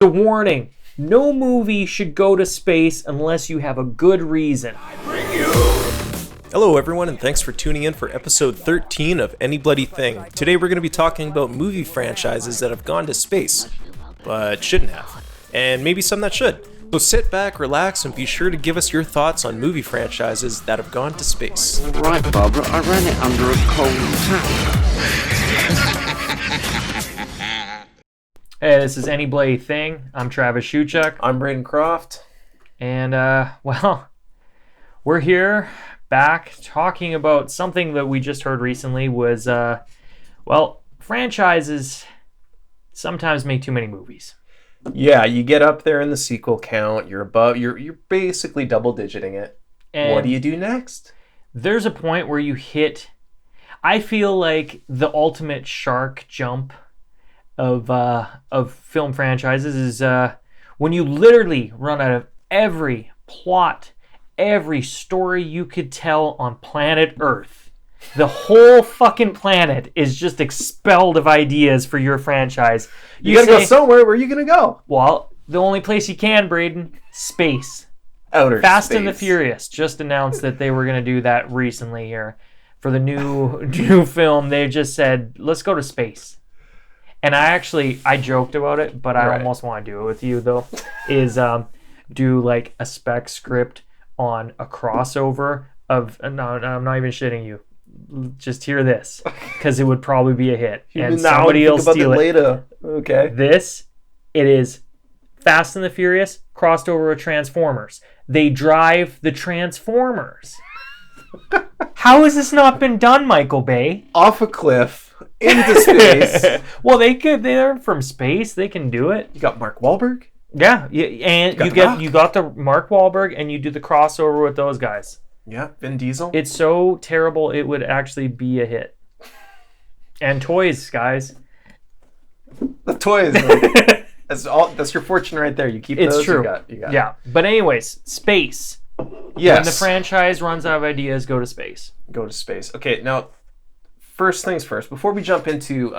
a warning. No movie should go to space unless you have a good reason. Hello everyone, and thanks for tuning in for episode 13 of Any Bloody Thing. Today we're going to be talking about movie franchises that have gone to space, but shouldn't have, and maybe some that should. So sit back, relax, and be sure to give us your thoughts on movie franchises that have gone to space. Right, Barbara, I ran it under a cold tap. Hey, this is Any Bloody Thing. I'm Travis Shuchuk. I'm Braden Croft. And, we're here back talking about something that we just heard recently was, franchises sometimes make too many movies. Yeah, you get up there in the sequel count, you're basically double digiting it. And what do you do next? There's a point where you hit, I feel like the ultimate shark jump of film franchises is when you literally run out of every plot, every story you could tell on planet Earth. The whole fucking planet is just expelled of ideas for your franchise. You gotta go somewhere. Where are you gonna go? Well, the only place you can, Braden, space. Outer Fast space. and the Furious just announced that they were gonna do that recently here for the new film. They just said, let's go to space. And I joked about it, but I almost want to do it with you though. Is do like a spec script on a crossover of I'm not even shitting you. Just hear this, because it would probably be a hit, and somebody else steal it later. Okay. It is Fast and the Furious crossed over with Transformers. They drive the Transformers. How has this not been done, Michael Bay? Off a cliff into space. Well, they could. They're from space. They can do it. You got Mark Wahlberg. Yeah, and you got the Mark Wahlberg, and you do the crossover with those guys. Yeah, Vin Diesel. It's so terrible it would actually be a hit. And toys, guys. The toys. That's your fortune right there. You keep it's those. True. You got yeah. But anyways, space. Yes. When the franchise runs out of ideas, go to space. Go to space. Okay, now, first things first. Before we jump into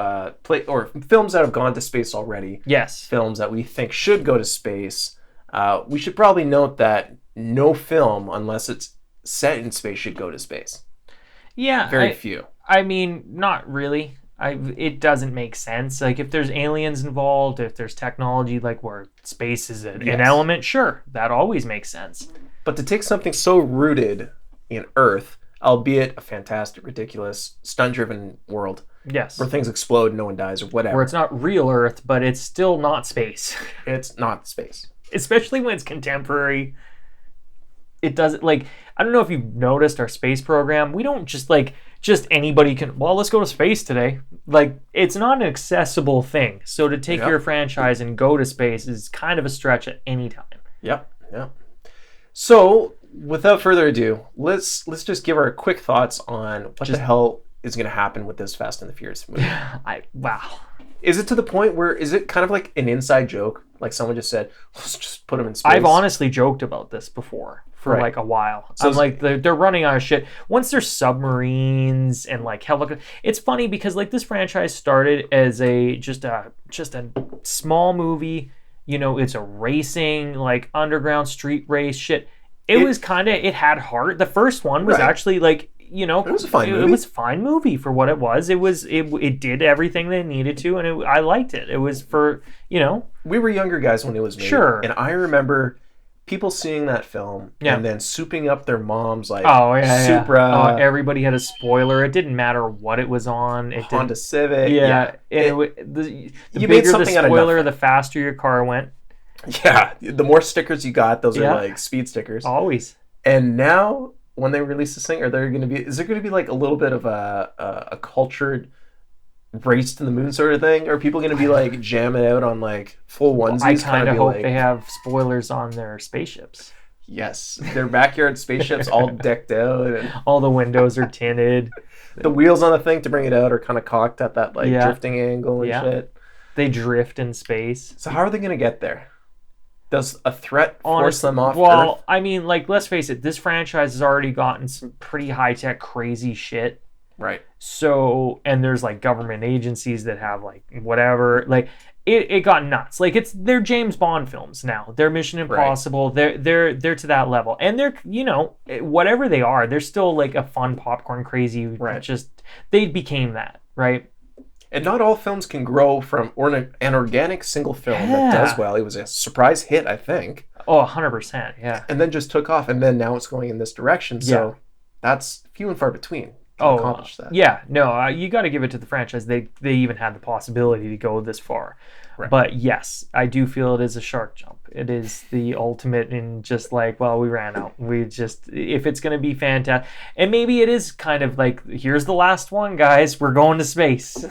films that have gone to space already. Yes. Films that we think should go to space. We should probably note that no film, unless it's set in space, should go to space. Yeah. Very few. I mean, not really. It doesn't make sense. Like, if there's aliens involved, if there's technology like where space is an element, sure, that always makes sense. But to take something so rooted in Earth, albeit a fantastic, ridiculous, stunt-driven world, yes, where things explode, no one dies, or whatever. Where it's not real Earth, but it's still not space. It's not space. Especially when it's contemporary. It doesn't, like, I don't know if you've noticed our space program. We don't just anybody can, let's go to space today. Like, it's not an accessible thing. So to take your franchise and go to space is kind of a stretch at any time. Yep. So, without further ado, let's just give our quick thoughts on what the hell is going to happen with this Fast and the Furious movie. Wow. Is it to the point where, is it kind of like an inside joke? Like someone just said, let's just put them in space. I've honestly joked about this before for like a while. So I'm like, they're running out of shit. Once there's submarines and like helicopters, it's funny because like this franchise started as just a small movie. You know, it's a racing, like underground street race shit. It had heart. The first one was actually like, you know, it was a fine movie. It was a fine movie for what it was. It did everything they needed to, and I liked it. It was for, you know. We were younger guys when it was made. Sure. And I remember people seeing that film and then souping up their moms like Supra. Oh, everybody had a spoiler. It didn't matter what it was on. Honda Civic. Yeah. The bigger the spoiler, the faster your car went. Yeah. The more stickers you got, those are like speed stickers. Always. And now, when they release this thing, is there going to be like a little bit of a cultured race to the moon sort of thing? Are people going to be like jamming out on like full onesies? I kind of hope they have spoilers on their spaceships. Yes, their backyard spaceships all decked out, and all the windows are tinted. The wheels on the thing to bring it out are kind of cocked at that like drifting angle and shit. They drift in space. So how are they going to get there? Does a threat force them off Earth? I mean, like, let's face it, this franchise has already gotten some pretty high-tech, crazy shit. Right. So, and there's like government agencies that have like whatever, like it got nuts. Like they're James Bond films now. They're Mission Impossible. Right. They're to that level. And they're, you know, whatever they are, they're still like a fun popcorn crazy. Right. Just, they became that, right? And not all films can grow from an organic single film that does well. It was a surprise hit, I think. Oh, 100%, yeah. And then just took off, and then now it's going in this direction. So that's few and far between to accomplish that. Yeah, no, you got to give it to the franchise. They even had the possibility to go this far. Right. But yes, I do feel it is a shark jump. It is the ultimate in just like, well, we ran out. We just, if it's going to be fantastic. And maybe it is kind of like, here's the last one, guys. We're going to space.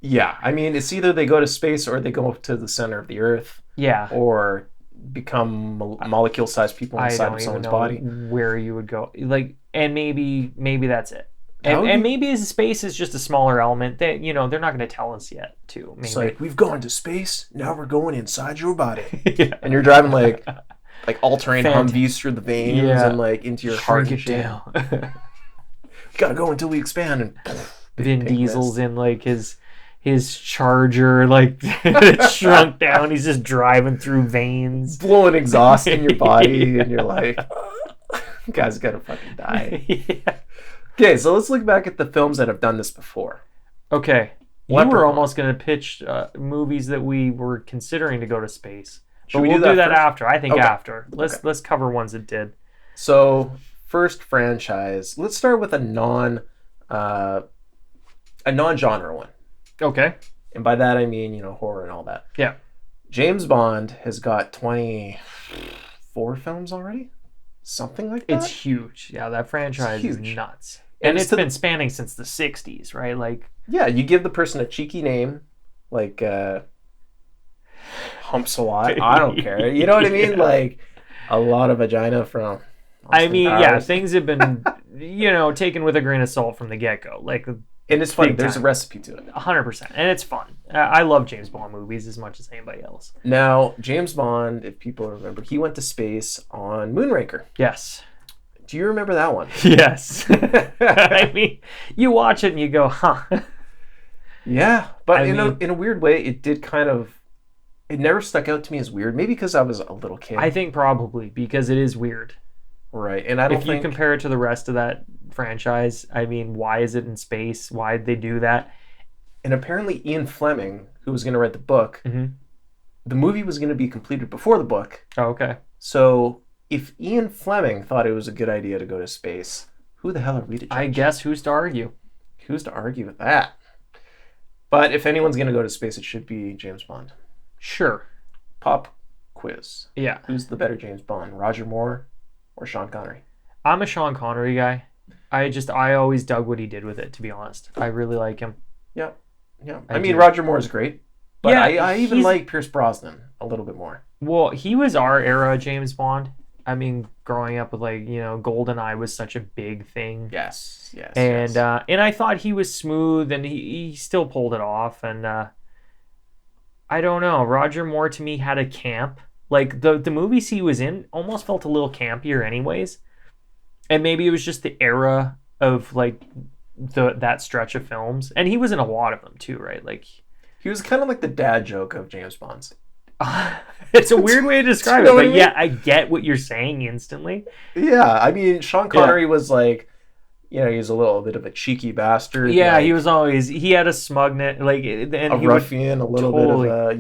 Yeah, I mean, it's either they go to space or they go to the center of the Earth. Yeah. Or become molecule-sized people inside of someone's body. Where you would go. Like, and maybe that's it. And maybe space is just a smaller element that, you know, they're not going to tell us yet, too. Maybe. It's like, we've gone to space, now we're going inside your body. Yeah. And you're driving like all-terrain Humvees through the veins and like into your heart and shit. We gotta go until we expand. And Vin Diesel's in like his Charger, like shrunk down. He's just driving through veins, blowing exhaust in your body, and you're like, you guys gotta fucking die. Yeah. Okay, so let's look back at the films that have done this before. Okay, you were almost gonna pitch movies that we were considering to go to space, but we'll do that after. I think after. Let's cover ones that did. So first franchise. Let's start with a non-genre one. Okay. And by that I mean, you know, horror and all that. Yeah. James Bond has got 24 films already? Something like that? It's huge. Yeah, that franchise is nuts. And it's been spanning since the 60s, right? Like, yeah, you give the person a cheeky name, like Humps a lot. I don't care. You know what I mean? Like a lot of vagina from Austin Powers. Yeah, things have been, you know, taken with a grain of salt from the get-go. Like, and it's funny. There's a recipe to it. 100%. And it's fun. I love James Bond movies as much as anybody else. Now, James Bond, if people remember, he went to space on Moonraker. Yes. Do you remember that one? Yes. I mean, you watch it and you go, huh. Yeah. But in a weird way, it did kind of... It never stuck out to me as weird. Maybe because I was a little kid. I think probably because it is weird. Right. And I don't think... If you compare it to the rest of that franchise, I mean, why is it in space? Why did they do that? And apparently Ian Fleming, who was going to write the book, the movie was going to be completed before the book. Oh, okay. So if Ian Fleming thought it was a good idea to go to space, who the hell are we to judge? I guess who's to argue? Who's to argue with that? But if anyone's going to go to space, it should be James Bond. Sure. Pop quiz. Yeah. Who's the better James Bond, Roger Moore or Sean Connery? I'm a Sean Connery guy. I always dug what he did with it, to be honest. I really like him. Yeah. Yeah. I mean, Roger Moore is great. But yeah, I even like Pierce Brosnan a little bit more. Well, he was our era James Bond. I mean, growing up with, like, you know, GoldenEye was such a big thing. Yes. And I thought he was smooth, and he still pulled it off. And I don't know. Roger Moore, to me, had a camp. Like, the movies he was in almost felt a little campier anyways. And maybe it was just the era of, like, that stretch of films. And he was in a lot of them, too, right? Like, he was kind of like the dad joke of James Bond's. It's a weird way to describe it, but yeah, I get what you're saying instantly. Yeah, I mean, Sean Connery was like, you know, he's a little bit of a cheeky bastard. Yeah, like, he had a smugness, like, and a ruffian, a little bit of a,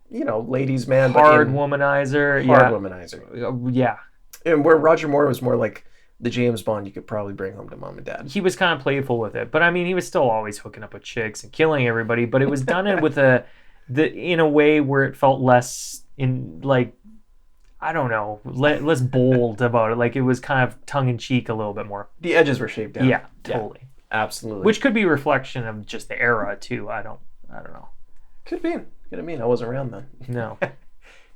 you know, ladies' man, hard womanizer. Womanizer. Yeah. And where Roger Moore was more like the James Bond you could probably bring home to mom and dad. He was kind of playful with it, but I mean, he was still always hooking up with chicks and killing everybody, but it was done in a way where it felt less less bold about it. Like, it was kind of tongue in cheek a little bit more. The edges were shaved down. Yeah, totally. Yeah, absolutely. Which could be a reflection of just the era too. I don't know. Could be. I wasn't around then. No.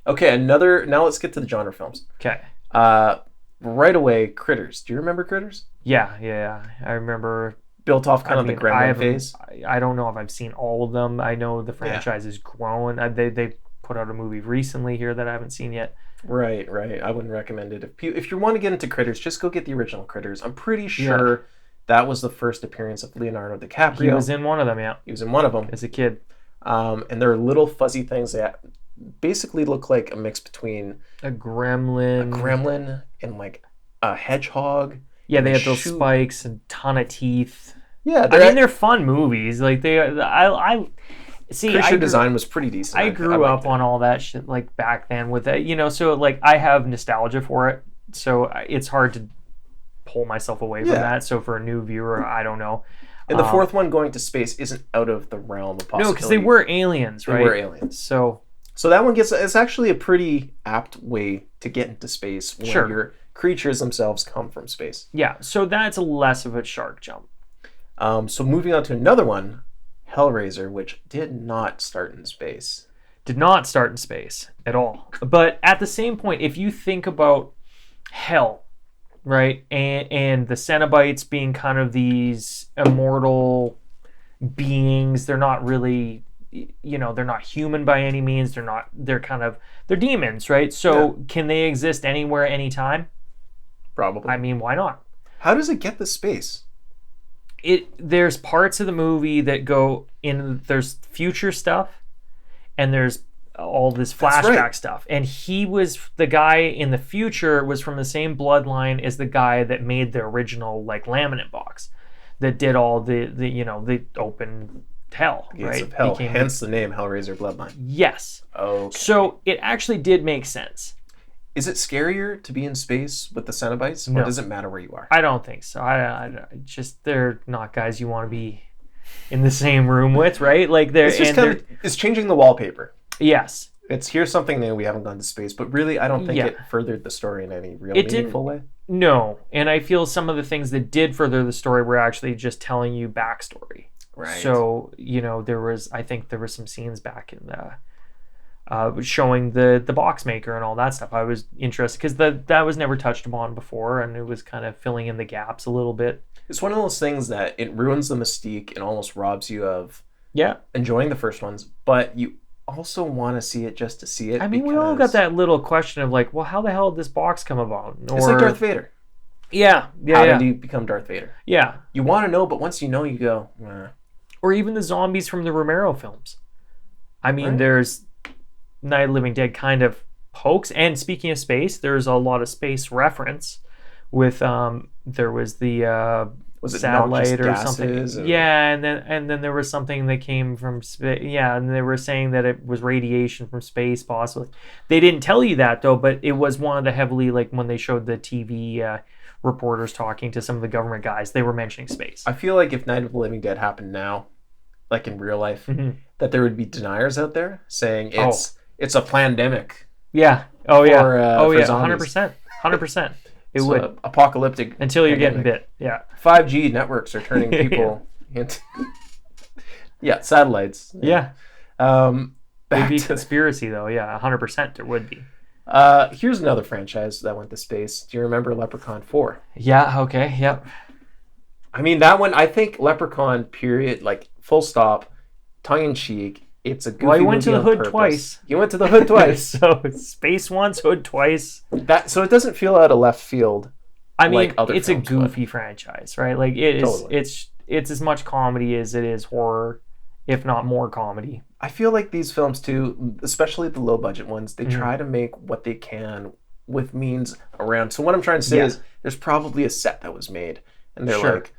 Okay, now let's get to the genre films. Okay. Right away, Critters. Do you remember Critters? Yeah. I remember. Built off kind of the Gremlin phase. I don't know if I've seen all of them. I know the franchise is growing. They put out a movie recently here that I haven't seen yet. Right. I wouldn't recommend it. If you want to get into Critters, just go get the original Critters. I'm pretty sure That was the first appearance of Leonardo DiCaprio. He was in one of them, yeah. He was in one of them. As a kid. And there are little fuzzy things that basically look like a mix between a gremlin and like a hedgehog. Yeah, they have those spikes and ton of teeth. Yeah, they're fun movies. Like I see. Creature design was pretty decent. I grew up on all that shit like back then with that, so like I have nostalgia for it. So it's hard to pull myself away from that. So for a new viewer, I don't know. And the fourth one, going to space, isn't out of the realm of possibility. No, because they were aliens, right? They were aliens. So that one it's actually a pretty apt way to get into space when your creatures themselves come from space. Yeah, so that's less of a shark jump. So moving on to another one, Hellraiser, which did not start in space. Did not start in space at all. But at the same point, if you think about hell, right, and the Cenobites being kind of these immortal beings, they're not really, they're not human by any means. They're demons, right? So can they exist anywhere, anytime? Probably. I mean, why not? How does it get the space? There's parts of the movie that go in. There's future stuff, and there's all this flashback stuff. And he was the guy in the future was from the same bloodline as the guy that made the original like laminate box, that did all the open hell, right? Of hell. Hence the name Hellraiser Bloodline. Yes. Okay. So it actually did make sense. Is it scarier to be in space with the Cenobites, or does it matter where you are? I don't think so. I just they're not guys you want to be in the same room with, right? Like they're it's changing the wallpaper. Yes. It's here's something new. We haven't gone to space, but really, I don't think it furthered the story in any real meaningful way. No, and I feel some of the things that did further the story were actually just telling you backstory. Right. So I think there were some scenes back in the. Showing the box maker and all that stuff. I was interested because that was never touched upon before, and it was kind of filling in the gaps a little bit. It's one of those things that it ruins the mystique and almost robs you of enjoying the first ones, but you also want to see it just to see it. I mean, we all got that little question of like, well, how the hell did this box come about? It's like Darth Vader. Yeah. How did he become Darth Vader? Yeah. You want to know, but once you know, you go, nah. Or even the zombies from the Romero films. I mean, there's Night of the Living Dead kind of hoax. And speaking of space, there's a lot of space reference with there was the was it satellite or something. Or... Yeah, and then there was something that came from space. Yeah, and they were saying that it was radiation from space, possibly. They didn't tell you that though, but it was one of the heavily like when they showed the TV reporters talking to some of the government guys, they were mentioning space. I feel like if Night of the Living Dead happened now, like in real life, that there would be deniers out there saying it's a pandemic. Yeah. Oh yeah. For 100%. 100%. It would apocalyptic until you're getting bit. Yeah. 5G networks are turning people into satellites. Yeah. It'd be conspiracy though. Yeah, 100% there would be. Here's another franchise that went to space. Do you remember Leprechaun 4? Yeah. Okay. Yep. I mean that one. I think Leprechaun period, like full stop, tongue in cheek. It's a goofy movie. Well, he went to the hood twice. You went to the hood twice. So space once, hood twice. So it doesn't feel out of left field. I mean, it's a goofy franchise, right? Like it is. Totally. It's as much comedy as it is horror, if not more comedy. I feel like these films too, especially the low budget ones, they try to make what they can with means around. So what I'm trying to say is, there's probably a set that was made, and they're like,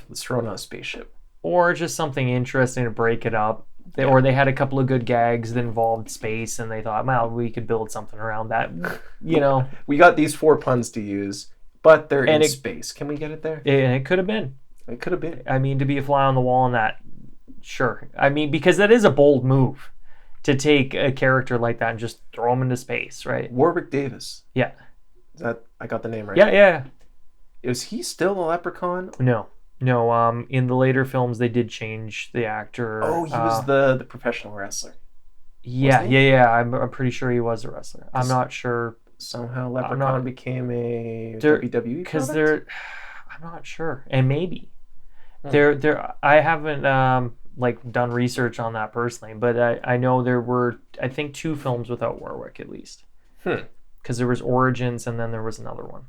let's throw in a spaceship, or just something interesting to break it up. Or they had a couple of good gags that involved space, and they thought, well, we could build something around that. We got these 4 puns to use, but they're in space. Can we get it there? It could have been. It could have been. I mean, to be a fly on the wall on that, sure. I mean, because that is a bold move to take a character like that and just throw him into space, right? Warwick Davis. Yeah. Is that I got the name right? Yeah. Is he still a leprechaun? No. In the later films, they did change the actor. Oh, he was the professional wrestler. Yeah. I'm pretty sure he was a wrestler. I'm not sure. Somehow Leprechaun became a WWE because I'm not sure, and maybe I haven't done research on that personally, but I know there were 2 films without Warwick at least. Because there was Origins and then there was another one.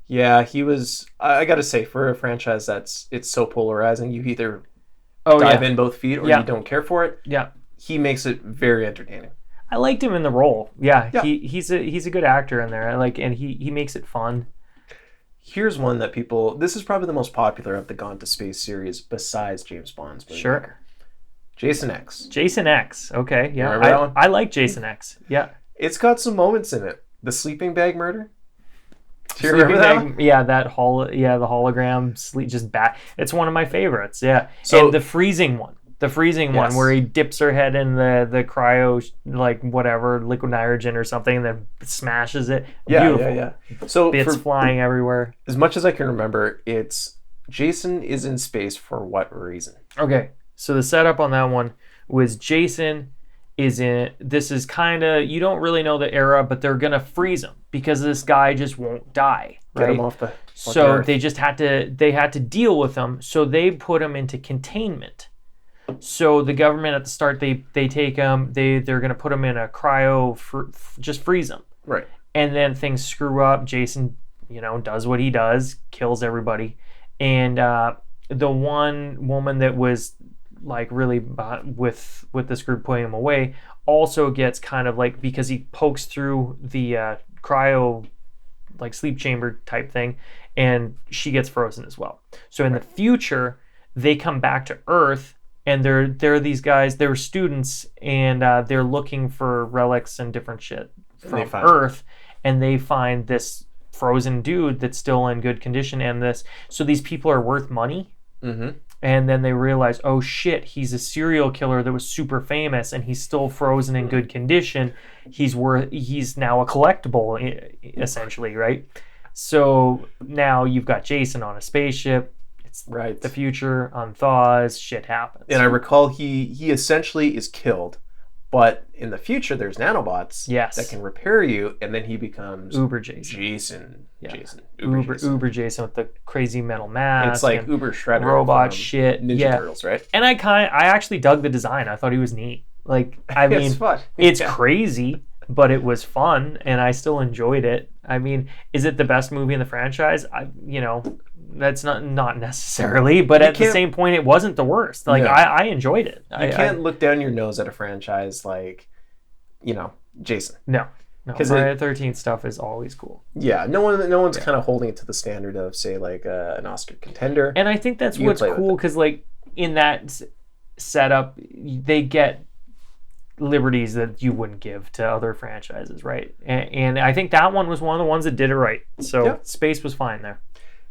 Yeah, he was. I gotta say, for a franchise it's so polarizing, you either Oh dive yeah, in both feet or Yeah. you don't care for it. yeah. He makes it very entertaining. I liked him in the role. Yeah, Yeah. he's a good actor in there. And he makes it fun. Here's one that people. This is probably the most popular of the Gone to Space series, besides James Bond's movie. Sure. Jason X. Jason X. Okay, yeah. Remember that one? I like Jason X. Yeah. It's got some moments in it. The sleeping bag murder. Do you Sleeping remember that bag- one? Yeah, the hologram sleep just bat. It's one of my favorites. Yeah. So- and the freezing one. The freezing one Yes. where he dips her head in the cryo like whatever liquid nitrogen or something and then smashes it. Beautiful. Yeah. So Bits for flying everywhere. as much as I can remember, it's Jason is in space for what reason? Okay. So the setup on that one was Jason is in. This is kind of, you don't really know the era, but they're gonna freeze him because this guy just won't die. Get Right. him off the. So Earth. they just had to deal with him. So they put him into containment. So the government at the start they take him. They're gonna put him in a cryo, just freeze him. Right. And then things screw up. Jason, does what he does, kills everybody, and the one woman that was like really with this group putting him away also gets kind of like, because he pokes through the cryo like sleep chamber type thing, and she gets frozen as well. So in the future, they come back to Earth. And they're these guys, they're students, and they're looking for relics and different shit from Earth, and they find this frozen dude that's still in good condition, and so these people are worth money. Mm-hmm. And then they realize, oh shit, he's a serial killer that was super famous, and he's still frozen in good condition. He's now a collectible, essentially, right? So now you've got Jason on a spaceship. It's Right. the future, unthaws, shit happens. And I recall he essentially is killed, but in the future there's nanobots Yes. that can repair you, and then he becomes Uber Jason. Jason. Yeah. Jason. Uber Jason with the crazy metal mask. It's like and Uber Shredder. robot from shit. Ninja Yeah. Turtles, right? And I actually dug the design. I thought he was neat. Like, I mean, It's fun. it's Yeah. crazy, but it was fun, and I still enjoyed it. I mean, is it the best movie in the franchise? That's not necessarily, but at the can't- same point, it wasn't the worst. Like, No. I enjoyed it. You can't look down your nose at a franchise like, Jason. No, 'Cause Friday the 13th stuff is always cool. Yeah, no one's kind of holding it to the standard of, say, like an Oscar contender. And I think that's You can what's play with cool, it. because like in that setup, they get liberties that you wouldn't give to other franchises, right? And I think that one was one of the ones that did it right. So Yeah. space was fine there.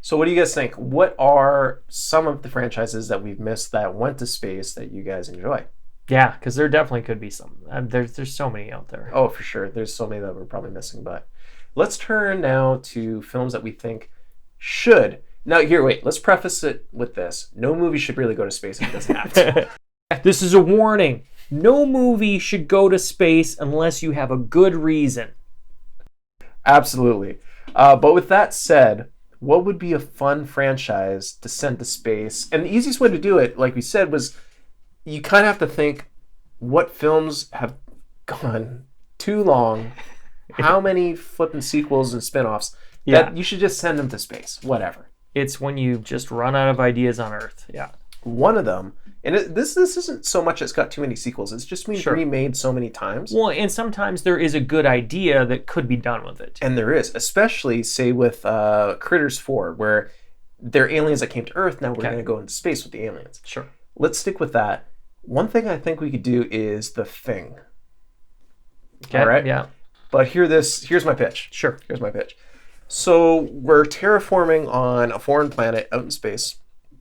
So what do you guys think? What are some of the franchises that we've missed that went to space that you guys enjoy? Yeah, because there definitely could be some. There's so many out there. Oh, for sure. There's so many that we're probably missing, but let's turn now to films that we think should. Now, here, wait. Let's preface it with this. No movie should really go to space if it doesn't have to. This is a warning. No movie should go to space unless you have a good reason. Absolutely. But with that said, what would be a fun franchise to send to space? And the easiest way to do it, like we said, was you kind of have to think what films have gone too long, how many flipping sequels and spin-offs, that you should just send them to space, whatever. It's when you just run out of ideas on Earth. Yeah. One of them, and this isn't so much it's got too many sequels, it's just been remade so many times. Well, and sometimes there is a good idea that could be done with it. And there is, especially, say, with Critters 4, where they're aliens that came to Earth, now we're going to go into space with the aliens. Sure. Let's stick with that. One thing I think we could do is The Thing. Okay. All right? Yeah. But here's my pitch. Sure. Here's my pitch. So we're terraforming on a foreign planet out in space.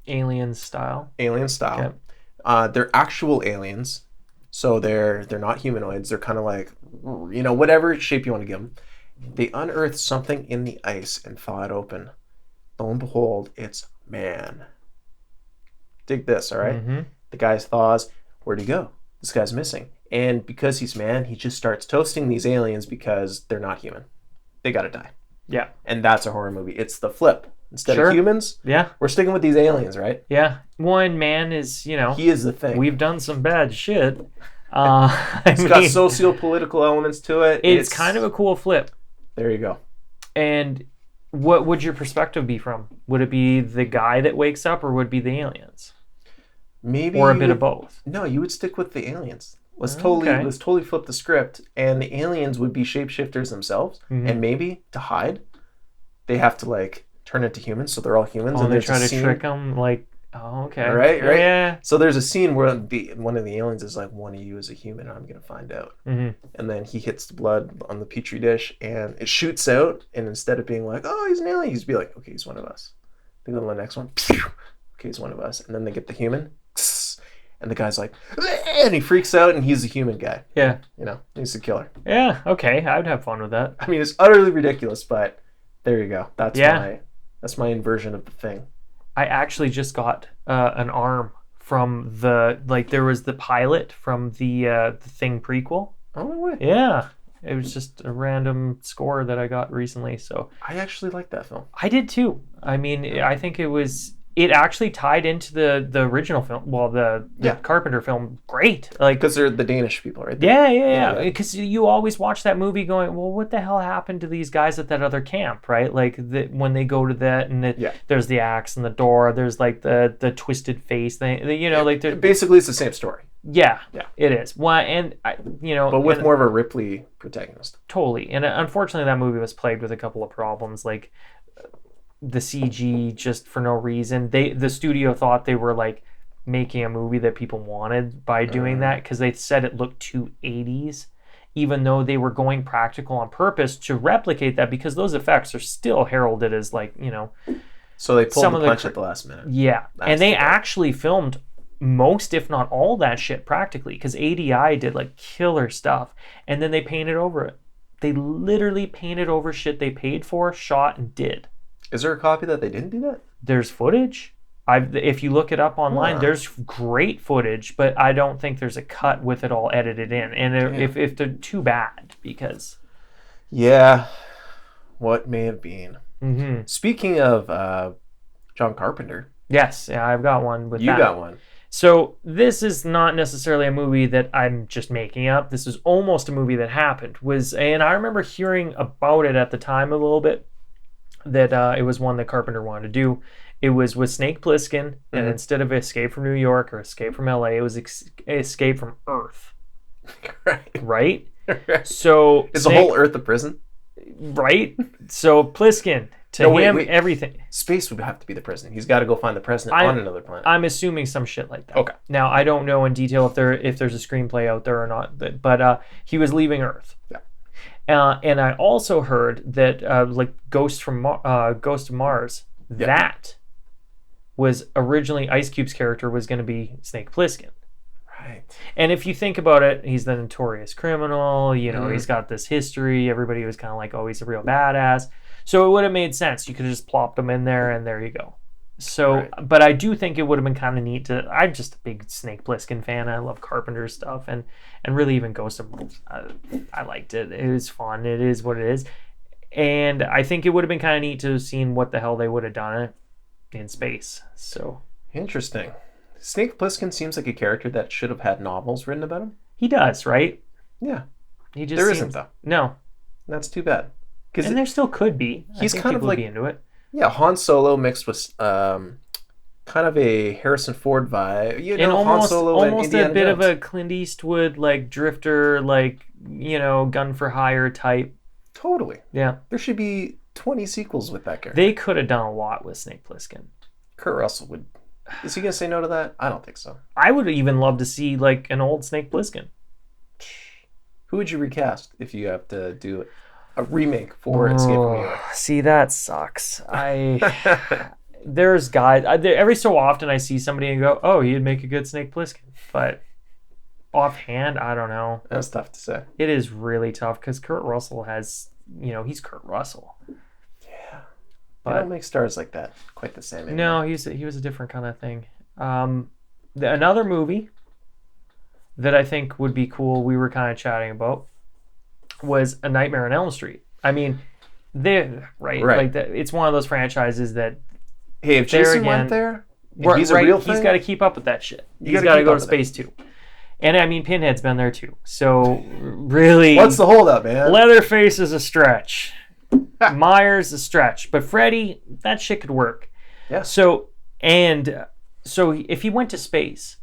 Alien style. Alien style. Okay. They're actual aliens. So they're not humanoids. They're kind of like, whatever shape you want to give them. They unearth something in the ice and thaw it open. Lo and behold, it's man. Dig this, all right? Mm-hmm. The guy's thaws. Where'd he go? This guy's missing. And because he's man, he just starts toasting these aliens because they're not human. They gotta die. Yeah. And that's a horror movie. It's the flip. Instead of humans, we're sticking with these aliens, right? Yeah. One man is, He is the thing. we've done some bad shit. It's got socio-political elements to it. It's kind of a cool flip. There you go. And what would your perspective be from? Would it be the guy that wakes up, or would it be the aliens? Maybe Or a bit of both? No, you would stick with the aliens. Let's totally flip the script, and the aliens would be shapeshifters themselves, and maybe to hide, they have to like turn into humans, so they're all humans. Oh, and they try to trick them, like, oh, okay, right. Yeah. So there's a scene where one of the aliens is like, "One of you is a human, and I'm gonna find out." And then he hits the blood on the petri dish, and it shoots out. And instead of being like, "Oh, he's an alien," he's be like, "Okay, he's one of us." They go to the next one. Okay, he's one of us, and then they get the human. And the guy's like, and he freaks out, and he's a human guy. Yeah. He's the killer. Yeah, okay. I would have fun with that. I mean, it's utterly ridiculous, but there you go. That's my inversion of the Thing. I actually just got an arm from there was the pilot from the Thing prequel. Oh, no way. Yeah. It was just a random score that I got recently, so. I actually like that film. I did too. I mean, I think it actually tied into the original film. Well, the Carpenter film. Great. Like, because they're the Danish people, right? Yeah. Because you always watch that movie going, well, what the hell happened to these guys at that other camp, right? Like when they go to that, and there's the axe and the door. There's like the twisted face thing. Like basically it's the same story. Yeah, it is. Well, and but with more of a Ripley protagonist. Totally. And unfortunately, that movie was plagued with a couple of problems, like the CG just for no reason. The studio thought they were like making a movie that people wanted by doing that, because they said it looked too 80s, even though they were going practical on purpose to replicate that, because those effects are still heralded as like, So they pulled the punch at the last minute. Yeah. And they actually filmed most, if not all, that shit practically, because ADI did like killer stuff, and then they painted over it. They literally painted over shit they paid for, shot, and did. Is there a copy that they didn't do that? There's footage. If you look it up online, there's great footage, but I don't think there's a cut with it all edited in. And if they're too bad, because... Yeah, what may have been. Mm-hmm. Speaking of John Carpenter. Yes, I've got one with that. You got one. So this is not necessarily a movie that I'm just making up. This is almost a movie that happened. And I remember hearing about it at the time a little bit, that it was one that Carpenter wanted to do. It was with Snake Pliskin, and instead of Escape from New York or Escape from LA, it was Escape from Earth. Right? So is the whole Earth a prison? Right? So Pliskin, wait. Everything. Space would have to be the prison. He's got to go find the president on another planet. I'm assuming some shit like that. Okay. Now, I don't know in detail if there's a screenplay out there or not, but he was leaving Earth. Yeah. And I also heard that like Ghost of Mars, that was originally Ice Cube's character was going to be Snake Pliskin. Right. And if you think about it, he's the notorious criminal. He's got this history. Everybody was kind of like, oh, he's a real badass. So it would have made sense. You could have just plopped him in there, and there you go. So, but I do think it would have been kind of neat to. I'm just a big Snake Pliskin fan. I love Carpenter's stuff, and really even Ghost of Mars. I liked it. It was fun. It is what it is, and I think it would have been kind of neat to have seen what the hell they would have done in space. So interesting. Snake Pliskin seems like a character that should have had novels written about him. He does, right? Yeah. He just there isn't though. No, that's too bad. And there still could be. He's kind of like be into it. Yeah, Han Solo mixed with kind of a Harrison Ford vibe. And Han Solo almost and a bit Jones. of a Clint Eastwood, like drifter, like gun for hire type. Totally. Yeah. There should be 20 sequels with that character. They could have done a lot with Snake Pliskin. Kurt Russell would. Is he gonna say no to that? I don't think so. I would even love to see like an old Snake Pliskin. Who would you recast if you have to do a remake for Escape from New York? See, that sucks. There's guys every so often I see somebody and go, oh, he'd make a good Snake Pliskin, but offhand, I don't know. That's tough to say. It is really tough because Kurt Russell has, he's Kurt Russell. Yeah, but they don't make stars like that quite the same anymore. No, he was a different kind of thing. Another movie that I think would be cool, we were kind of chatting about, was A Nightmare on Elm Street. I mean, right. Like it's one of those franchises that. Hey, if Jason went there, he's a real thing, he's got to keep up with that shit. He's got to go to space too. And I mean, Pinhead's been there too. So really, what's the holdup, man? Leatherface is a stretch. Myers, a stretch. But Freddy, that shit could work. Yeah. So if he went to space,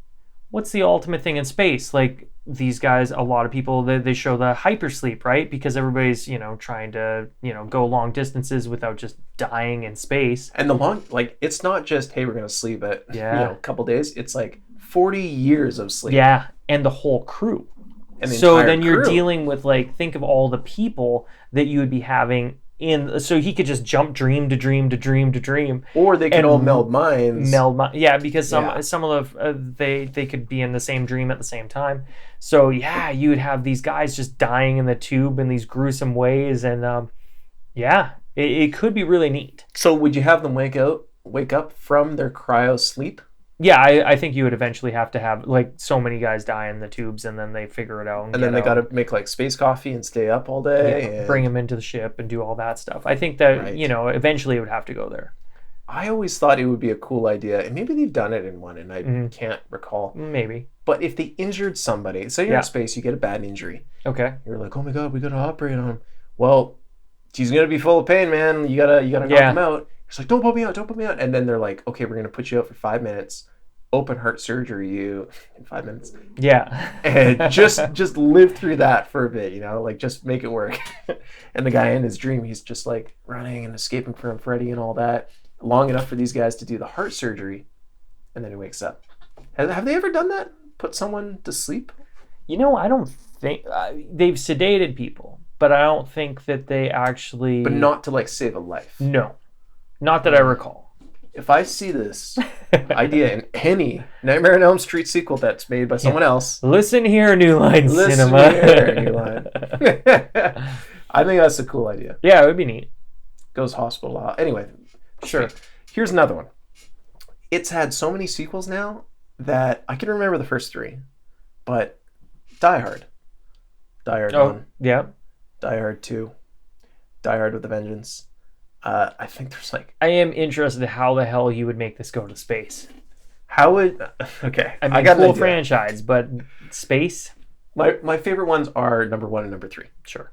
what's the ultimate thing in space? Like, these guys, a lot of people, they show the hypersleep, right? Because everybody's, trying to, go long distances without just dying in space. And it's not just, hey, we're going to sleep at, Yeah. a couple days. It's like 40 years of sleep. Yeah, and the whole crew. And the So entire then you're crew. dealing with, like, think of all the people that you would be having so he could just jump dream to dream to dream to dream. Or they could and all meld minds. Yeah, because some of they could be in the same dream at the same time. So yeah, you would have these guys just dying in the tube in these gruesome ways, and it could be really neat. So would you have them wake up from their cryo sleep? Yeah, I think you would eventually have to have, like, so many guys die in the tubes, and then they figure it out. And then they got to make, like, space coffee and stay up all day. Bring them into the ship and do all that stuff. I think that, Right. Eventually it would have to go there. I always thought it would be a cool idea, and maybe they've done it in one, and I can't recall. Maybe. But if they injured somebody, so you're in space, you get a bad injury. Okay. You're like, oh my god, we got to operate on him. Well, he's gonna be full of pain, man. You gotta knock him out. He's like, don't put me out. And then they're like, okay, we're gonna put you out for 5 minutes. Open heart surgery you in 5 minutes. Yeah. And just live through that for a bit, like just make it work. And the guy in his dream, he's just like running and escaping from Freddy and all that, long enough for these guys to do the heart surgery, and then he wakes up. Have they ever done that? Put someone to sleep? I don't think they've sedated people, but I don't think that they actually. But not to like save a life. No, not that I recall. If I see this idea in any Nightmare on Elm Street sequel that's made by someone else, Listen here, New Line listen Cinema. here, New Line. I think that's a cool idea. Yeah, it would be neat. Goes hospital out. Anyway, Sure. here's another one. It's had so many sequels now that I can remember the first 3, but Die Hard. Die Hard 1. Yeah. Die Hard 2. Die Hard with a Vengeance. I think there's like... I am interested in how the hell you would make this go to space. How would... Okay. I mean, got an cool idea. franchise, but space? My favorite ones are number 1 and number 3. Sure.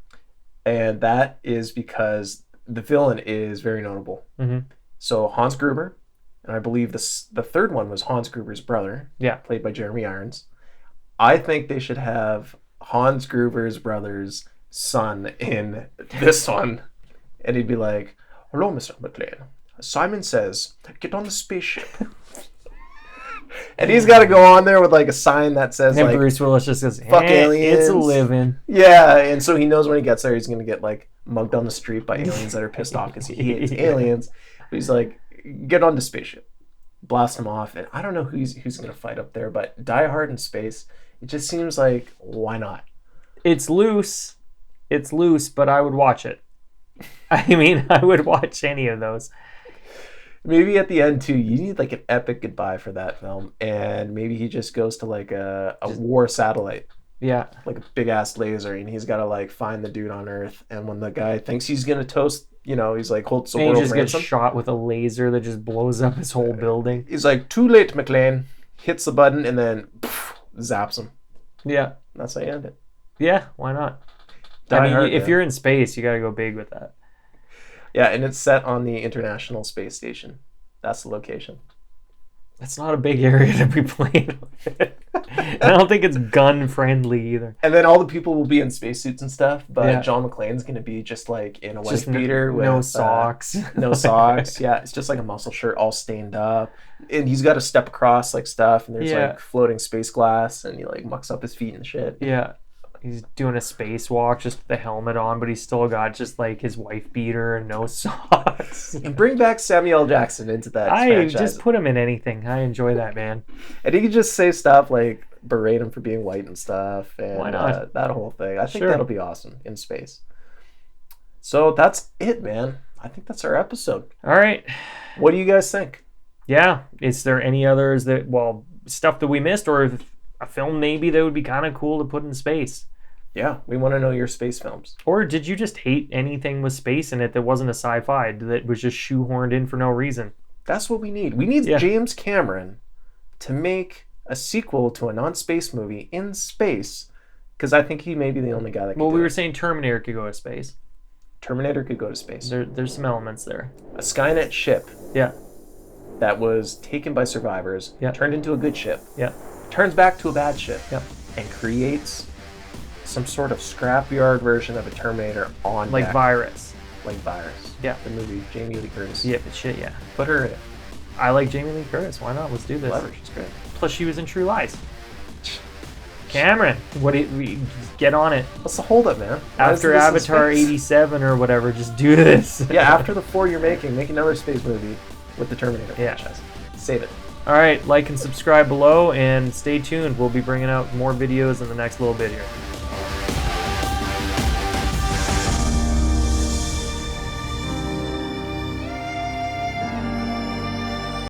And that is because the villain is very notable. Mm-hmm. So Hans Gruber, and I believe the third one was Hans Gruber's brother, played by Jeremy Irons. I think they should have Hans Gruber's brother's son in this one, and he'd be like, "Hello, Mr. McLean. Simon says, get on the spaceship." And he's got to go on there with like a sign that says, And like, Bruce Willis just says, "Fuck aliens. It's a living." Yeah, and so he knows when he gets there, he's going to get like mugged on the street by aliens that are pissed off because he hates aliens. But he's like, get on the spaceship, blast him off. And I don't know who's going to fight up there, but Die Hard in space, it just seems like, why not? It's loose, but I would watch it. I mean, I would watch any of those. Maybe at the end too, you need like an epic goodbye for that film, and maybe he just goes to like a war satellite, Yeah. like a big ass laser, and he's got to like find the dude on Earth. And when the guy thinks he's gonna toast, he's like, holds the And he world just gets ransom. shot with a laser that just blows up his whole building. He's like, too late, McLean. Hits the button and then zaps him. Yeah. That's how you end it. Yeah, why not? Die I mean, Hard, if man. you're in space, you got to go big with that. Yeah, and it's set on the International Space Station. That's the location. That's not a big area to be playing with. I don't think it's gun friendly either. And then all the people will be in spacesuits and stuff, but Yeah. John McClane's going to be just like in a wife Just beater with no socks. no socks. Yeah, it's just like a muscle shirt all stained up. And he's got to step across like stuff, and there's Yeah. like floating space glass, and he like mucks up his feet and shit. Yeah. He's doing a spacewalk, just with the helmet on, but he's still got just like his wife beater and no socks. And bring back Samuel L. Jackson into that I franchise. just put him in anything. I enjoy that, man. And he could just say stuff like berate him for being white and stuff, and Why not? that whole thing. I think Sure. that'll be awesome in space. So that's it, man. I think that's our episode. All right. What do you guys think? Yeah. Is there any others that, stuff that we missed, or a film maybe that would be kind of cool to put in space? Yeah, we want to know your space films. Or did you just hate anything with space in it that wasn't a sci-fi, that was just shoehorned in for no reason? That's what we need. We need Yeah. James Cameron to make a sequel to a non-space movie in space, because I think he may be the only guy that can Well, do we it. were saying Terminator could go to space. Terminator could go to space. There's some elements there. A Skynet ship Yeah. that was taken by survivors, Yeah. turned into a good ship, Yeah. turns back to a bad ship, Yeah. and creates some sort of scrapyard version of a Terminator on Like deck. Virus. Like Virus. Yeah. The movie, Jamie Lee Curtis. Yeah, but shit, yeah. Put her in it. I like Jamie Lee Curtis. Why not? Let's do this. Leverage, she's great. Plus, she was in True Lies. Cameron, we get on it. What's the holdup, man? Why After isn't this in Avatar space? 87 or whatever, just do this. Yeah, after the 4 you're making, make another space movie with the Terminator Yeah. franchise. Save it. All right, like and subscribe below, and stay tuned. We'll be bringing out more videos in the next little bit here.